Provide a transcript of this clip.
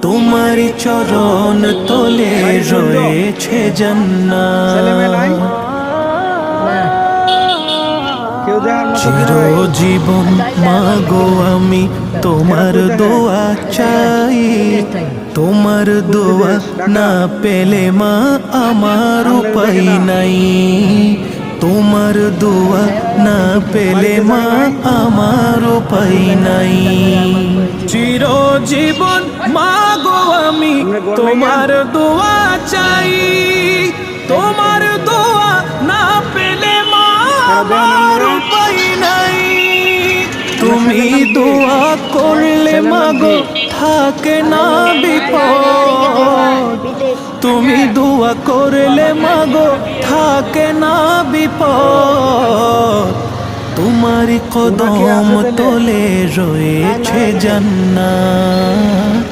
তোমার চরণ তলে রয়েছে জান্নাত। চিরজীবন মাগো আমি তোমার দোয়া চাই, তোমার দোয়া না পেলে মা আমার উপায় নাই, তোমার দোয়া না পেলে মা আমার উপায় নাই। চিরজীবন মাগো আমি তোমার দোয়া চাই, তোমার দোয়া না পেলে মা আমার উপায় নাই। তুমি দোয়া করলে মাগো থাকে না বিপদ, তুমি দোয়া করলে মাগো থাকে না বিপদ। তোমার কদম তলে রয়েছে জান্নাত।